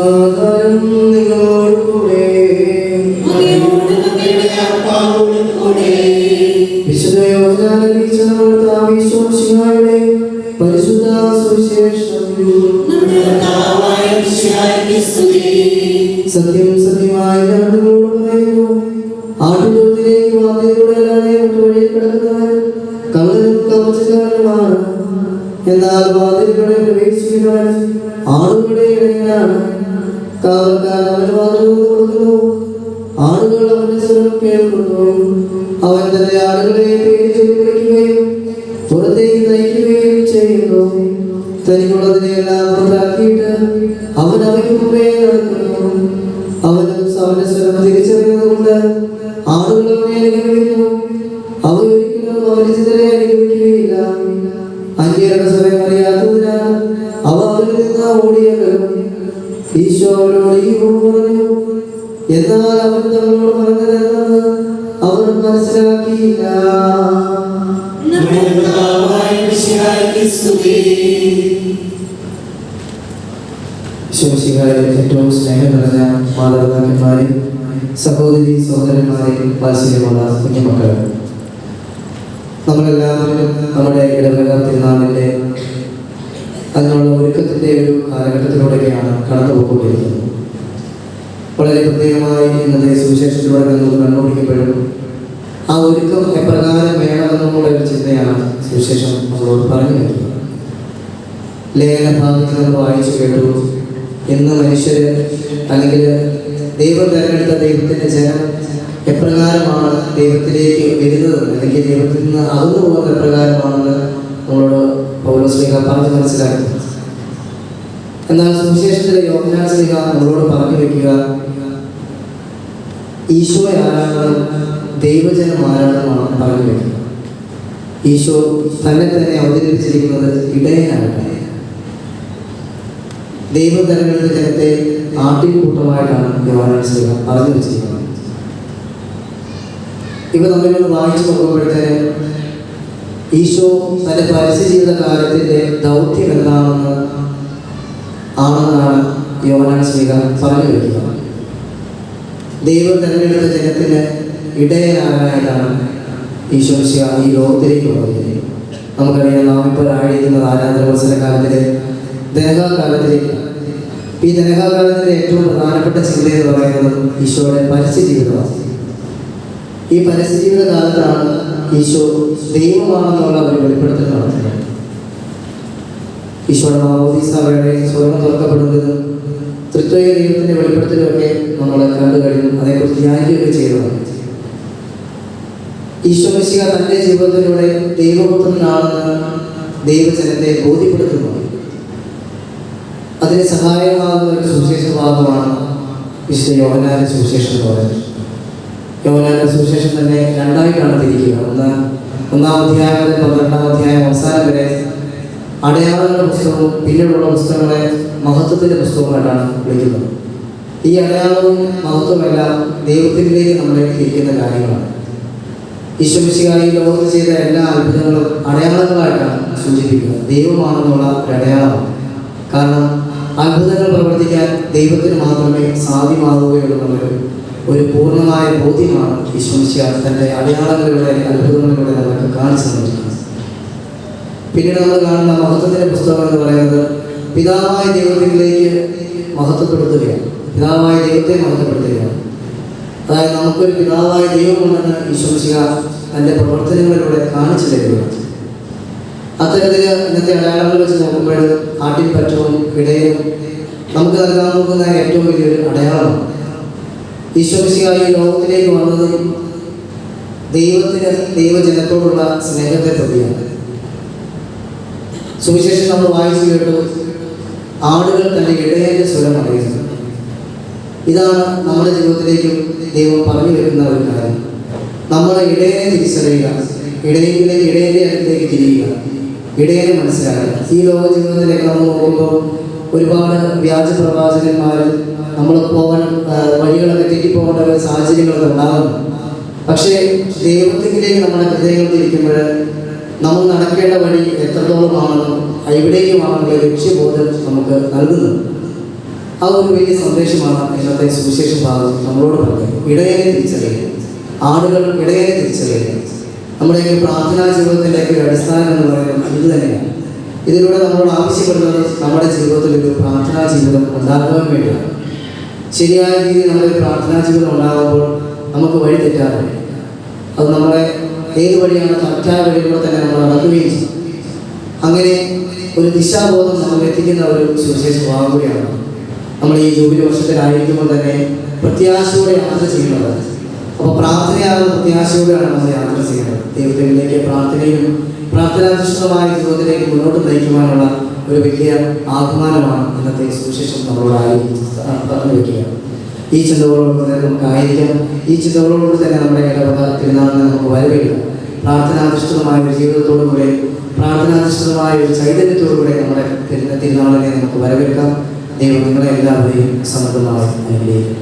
സമാധാനം നിങ്ങളോടുകൂടെ. വിശുദ്ധ യോഹന്നാൻ അറിയിച്ച നമ്മുടെ പരിശുദ്ധ സുവിശേഷം. സത്യം സത്യമായി ഞാൻ നിങ്ങളോട് പറയുന്നു, ആട്ടിൻതൊഴുത്തിലേക്ക് വാതിലിലൂടെ അല്ലാതെ മറ്റു വഴിയിൽ കിടക്കുന്നവൻ കള്ളനും കവർച്ചക്കാരനുമാണ്. എന്നാൽ വാതിലിലൂടെ പ്രവേശിക്കുന്നവൻ ആളുകളുടെ ഇടയിലാണ്. കാവൽക്കാരൻ അവന് വാതിൽ കൊടുക്കുന്നു. ആളുകൾ അവന്റെ സ്വരം കേൾക്കുന്നു. അവൻ തന്റെ ആളുകളെ പേര് ചൊല്ലി വിളിക്കുകയും പുറത്തേക്ക് നയിക്കുകയും ചെയ്യുന്നു. തനിക്കുള്ളതിനെല്ലാം പുറത്താക്കിയിട്ട് അവൻ അവയ്ക്ക് മുമ്പേ നടക്കുന്നു. അവനും അവന്റെ സ്വരം തിരിച്ചറിയുന്നത് കൊണ്ട് ആളുകൾ അവനെ അനുഗമിക്കുന്നു. അവ ഒരിക്കലും അപരിചിതരെ അനുഗമിക്കുകയില്ല. അന്യരുടെ സ്വരം അറിയാത്തതിനാൽ അവ അവരിൽ നിന്ന് ഓടിയകലും. ഈശോ അവരോട് ഈ പറഞ്ഞു, എന്നാൽ അവൻ തങ്ങളോട് പറഞ്ഞതെന്ന് അവർ മനസ്സിലാക്കിയില്ല. ഏറ്റവും സ്നേഹം നിറഞ്ഞ മാതാപിതാക്കന്മാരെ, സഹോദരി സഹോദരന്മാരെ, വാത്സല്യമുള്ള കുഞ്ഞുമക്കളെ, നമ്മളെല്ലാവരും നമ്മുടെ ഇടവക തിരുനാളിൻ്റെ അതിനുള്ള ഒരുക്കത്തിൻ്റെ ഒരു കാലഘട്ടത്തിലൂടെയാണ് കടന്നു പോയിക്കൊണ്ടിരിക്കുന്നത്. വളരെ പ്രത്യേകമായി ഇന്നത്തെ സുവിശേഷത്തിലൂടെ നമ്മൾ കണ്ടുപിടിക്കപ്പെടും. ആ ഒരുക്കം എപ്രകാരം വേണമെന്നുള്ള ഒരു ചിന്തയാണ് സുവിശേഷം നമ്മളോട് പറഞ്ഞു വരുന്നത്. ലേഖനഭാഗത്ത് നമ്മൾ വായിച്ചു കേട്ടു, ഇന്ന് മനുഷ്യര് അല്ലെങ്കിൽ ദൈവം തിരഞ്ഞെടുത്ത ദൈവത്തിൻ്റെ ജനം എപ്രകാരമാണ് ദൈവത്തിലേക്ക് വരുന്നത്, അല്ലെങ്കിൽ ദൈവത്തിൽ നിന്ന് അകന്നു പോകുന്നത് എപ്രകാരമാണെന്ന് നമ്മളോട് പൗലോസ്ലീഹ പറഞ്ഞ് മനസ്സിലാക്കി. എന്നാൽ സുവിശേഷത്തിലെ യോഹന്നാൻ ശ്ലീഹ നമ്മളോട് പറഞ്ഞു വെക്കുക, ഈശോ ആരാണെന്നും ദൈവജനം ആരാണെന്നുമാണ് പറഞ്ഞു വെക്കുക. ഈശോ തന്നെ തന്നെ അവതരിപ്പിച്ചിരിക്കുന്നത് ഇടയനാണ്. ദൈവം തിരഞ്ഞെടുത്ത ജനത്തെ ആട്ടിൻകൂട്ടമായിട്ടാണ് യോഹന്നാൻ ശ്ലീഹ പറഞ്ഞു വെച്ചിരിക്കുന്നത്. ഇവ നമ്മളിൽ വായിച്ചു നോക്കുമ്പോഴത്തേന് ഈശോ തൻ്റെ പരസ്യ ജീവിത കാലത്തിൻ്റെ ദൗത്യം എന്താണെന്നാണ് യോഹന്നാൻ ശ്ലീഹ പറഞ്ഞു വയ്ക്കുക. ദൈവം തിരഞ്ഞെടുത്ത ജനത്തിന് ഇടയനാകാനായിട്ടാണ് ഈശോ മിശിഹ ഈ ലോകത്തിലേക്ക് വന്നത്. നമുക്കറിയാം, നാം ഇപ്പോൾ ആയിരിക്കുന്നത് ആരാധന വത്സര കാലത്തിലെ ദനകാലത്തിലേക്ക്. ഈ ദനകാലത്തിൻ്റെ ഏറ്റവും പ്രധാനപ്പെട്ട ചിന്ത എന്ന് പറയുന്നത് ഈശോയുടെ പരസ്യ ജീവിതമാണ്. ഈ പരസ്യ ജീവിത കാലത്താണ് ഈശോ ദൈവമാണെന്നുള്ള ഒരു വെളിപ്പെടുത്തൽ നടത്തുന്നത്. ഈശോയുടെ മാമോദീസയുടെ സ്വർഗ്ഗം തുറക്കപ്പെടുന്നതും തൃത്വൈക ദൈവത്തിൻ്റെ വെളിപ്പെടുത്തലുമൊക്കെ നമ്മൾ കണ്ടു കഴിഞ്ഞു, അതേക്കുറിച്ച് ധ്യാനിക്കുകയൊക്കെ ചെയ്തതാണ്. ഈശോ മിശിഹ തൻ്റെ ജീവിതത്തിലൂടെ ദൈവപുത്രനാണെന്ന് ദൈവജനത്തെ ബോധ്യപ്പെടുത്തുന്നു. അതിന് സഹായമാകുന്ന ഒരു സുവിശേഷ ഭാഗമാണ് വിശുദ്ധ യോഹന്നാന്റെ സുവിശേഷം എന്ന് പറയുന്നത്. യോഹന്നാന്റെ സുവിശേഷം തന്നെ രണ്ടായിട്ടാണ് തിരിക്കുക. ഒന്നാം അധ്യായം മുതൽ 12-ാം അധ്യായം അവസാനം വരെ അടയാളങ്ങളുടെ പുസ്തകവും പിന്നീടുള്ള പുസ്തകങ്ങളെ മഹത്വത്തിൻ്റെ പുസ്തകമായിട്ടാണ് വിളിക്കുന്നത്. ഈ അടയാളവും മഹത്വമെല്ലാം ദൈവത്തിലേക്ക് നമ്മളെ തിരിക്കുന്ന കാര്യങ്ങളാണ്. ഈശോ മിശിഹ ഈ ലോകത്ത് ചെയ്ത എല്ലാ അത്ഭുതങ്ങളും അടയാളങ്ങളായിട്ടാണ് സൂചിപ്പിക്കുക. ദൈവമാണെന്നുള്ള ഒരു അടയാളമാണ്. കാരണം അത്ഭുതങ്ങൾ പ്രവർത്തിക്കാൻ ദൈവത്തിന് മാത്രമേ സാധ്യമാവുകയുള്ളൂ. ഒരു പൂർണ്ണമായ ബോധ്യമാണ് ഈശോ മിശിഹ തൻ്റെ അടയാളങ്ങളിലൂടെ അത്ഭുതങ്ങളിലൂടെ നമുക്ക് കാണിച്ചു തന്നിരിക്കുന്നത്. പിന്നീട് നമ്മൾ കാണുന്ന മഹത്വത്തിൻ്റെ പുസ്തകം എന്ന് പറയുന്നത് പിതാവായ ദൈവത്തിലേക്ക് മഹത്വപ്പെടുത്തുകയാണ്. പിതാവായ ദൈവത്തെ മഹത്വപ്പെടുത്തുകയാണ്. അതായത് നമുക്കൊരു പിതാവായ ദൈവമുണ്ടെന്ന് ഈശോ മിശിഹ തൻ്റെ പ്രവർത്തനങ്ങളിലൂടെ കാണിച്ചു തരികയാണ്. അത്തരത്തിൽ ഇന്നത്തെ അടയാളങ്ങൾ വെച്ച് നോക്കുമ്പോൾ ആട്ടിൻപറ്റവും ഇടയനും നമുക്ക് നൽകാൻ നോക്കുന്ന ഏറ്റവും വലിയൊരു അടയാളമാണ്. ഈശോ മിശിഹ ഈ ലോകത്തിലേക്ക് വന്നതും ദൈവത്തിന് ദൈവജനത്തോടുള്ള സ്നേഹത്തെ പ്രതിയാണ്. സുവിശേഷം നമ്മൾ വായിച്ചു കേട്ടു, ആടുകൾ തൻ്റെ ഇടയൻ്റെ സ്വരം അറിയുന്നു. ഇതാണ് നമ്മുടെ ജീവിതത്തിലേക്കും ദൈവം പറഞ്ഞു വെക്കുന്ന ഒരു കാര്യം. നമ്മൾ ഇടയനെ തിരിച്ചറിയുക, ഇടയൻ്റെ അടുത്തേക്ക് തിരിയുക, ഇടയനെ മനസ്സിലാക്കുക. ഈ ലോക ജീവിതത്തിലേക്ക് നമ്മൾ നോക്കുമ്പോൾ ഒരുപാട് വ്യാജ പ്രവാചകന്മാരും നമ്മൾ വഴികളൊക്കെ തെറ്റിപ്പോകേണ്ട ഒരു സാഹചര്യങ്ങളൊക്കെ ഉണ്ടാകുന്നു. പക്ഷേ ദൈവത്തിലേക്ക് നമ്മുടെ ഹൃദയങ്ങൾ തിരിക്കുമ്പോൾ നമ്മൾ നടക്കേണ്ട വഴി എത്രത്തോളമാണെന്നും എവിടേക്കുമാണെന്നുള്ള ലക്ഷ്യബോധം നമുക്ക് നൽകുന്നു. ആ ഒരു വലിയ സന്ദേശമാണ് ഇന്നത്തെ സുവിശേഷ ഭാഗം നമ്മളോട് പറഞ്ഞത്. ഇടയനെ തിരിച്ചറിയുക, ആളുകൾ ഇടയനെ തിരിച്ചറിയുക. നമ്മുടെയൊക്കെ പ്രാർത്ഥനാ ജീവിതത്തിൻ്റെ ഒരു അടിസ്ഥാനം എന്ന് പറയുന്നത് ഇത് തന്നെയാണ്. ഇതിലൂടെ നമ്മളോട് ആവശ്യപ്പെടുന്നത് നമ്മുടെ ജീവിതത്തിൽ ഒരു പ്രാർത്ഥനാ ജീവിതം ഉണ്ടാകുവാൻ വേണ്ടിയാണ്. ശരിയായ രീതിയിൽ നമ്മുടെ പ്രാർത്ഥനാ ജീവിതം ഉണ്ടാകുമ്പോൾ നമുക്ക് വഴി തെറ്റാറില്ല. അത് നമ്മളെ ഏത് വഴിയാണ് കറക്റ്റായ വഴിയിലൂടെ തന്നെ നമ്മൾ നടക്കുകയും ചെയ്യും. അങ്ങനെ ഒരു ദിശാബോധം നമ്മൾ എത്തിക്കുന്ന ഒരു സുവിശേഷ ഭാഗം കൂടിയാണ്. നമ്മൾ ഈ ജൂബിലി വർഷത്തിലായിരിക്കുമ്പോൾ തന്നെ പ്രത്യാശയോടെ യാത്ര ചെയ്യുന്നത്. അപ്പോൾ പ്രാർത്ഥനയാകുന്ന പ്രത്യാശയോടെയാണ് നമ്മൾ യാത്ര ചെയ്യുന്നത്. ദൈവത്തിലേക്ക് പ്രാർത്ഥനയിലും പ്രാർത്ഥനാധിഷ്ഠിതമായ ജീവിതത്തിലേക്ക് മുന്നോട്ട് നയിക്കുവാനുള്ള ഒരു വലിയ ആഹ്വാനമാണ് ഇന്നത്തെ സുവിശേഷം നമ്മളോടായി പറഞ്ഞു വയ്ക്കുക. ഈ ചിന്തകളോട് തന്നെ നമുക്കായിരിക്കാം. ഈ ചിന്തകളോട് തന്നെ നമ്മുടെ ഇടവക തിരുനാളിനെ നമുക്ക് വരവേൽക്കാം. പ്രാർത്ഥനാധിഷ്ഠിതമായ ഒരു ജീവിതത്തോടു കൂടെ, പ്രാർത്ഥനാധിഷ്ഠിതമായ ഒരു ചൈതന്യത്തോടു കൂടെ നമ്മുടെ തിരുനാളിനെ നമുക്ക് വരവേൽക്കാം. ദൈവം നിങ്ങളെ എല്ലാവരെയും സമൃദ്ധമായി അനുഗ്രഹിക്കും.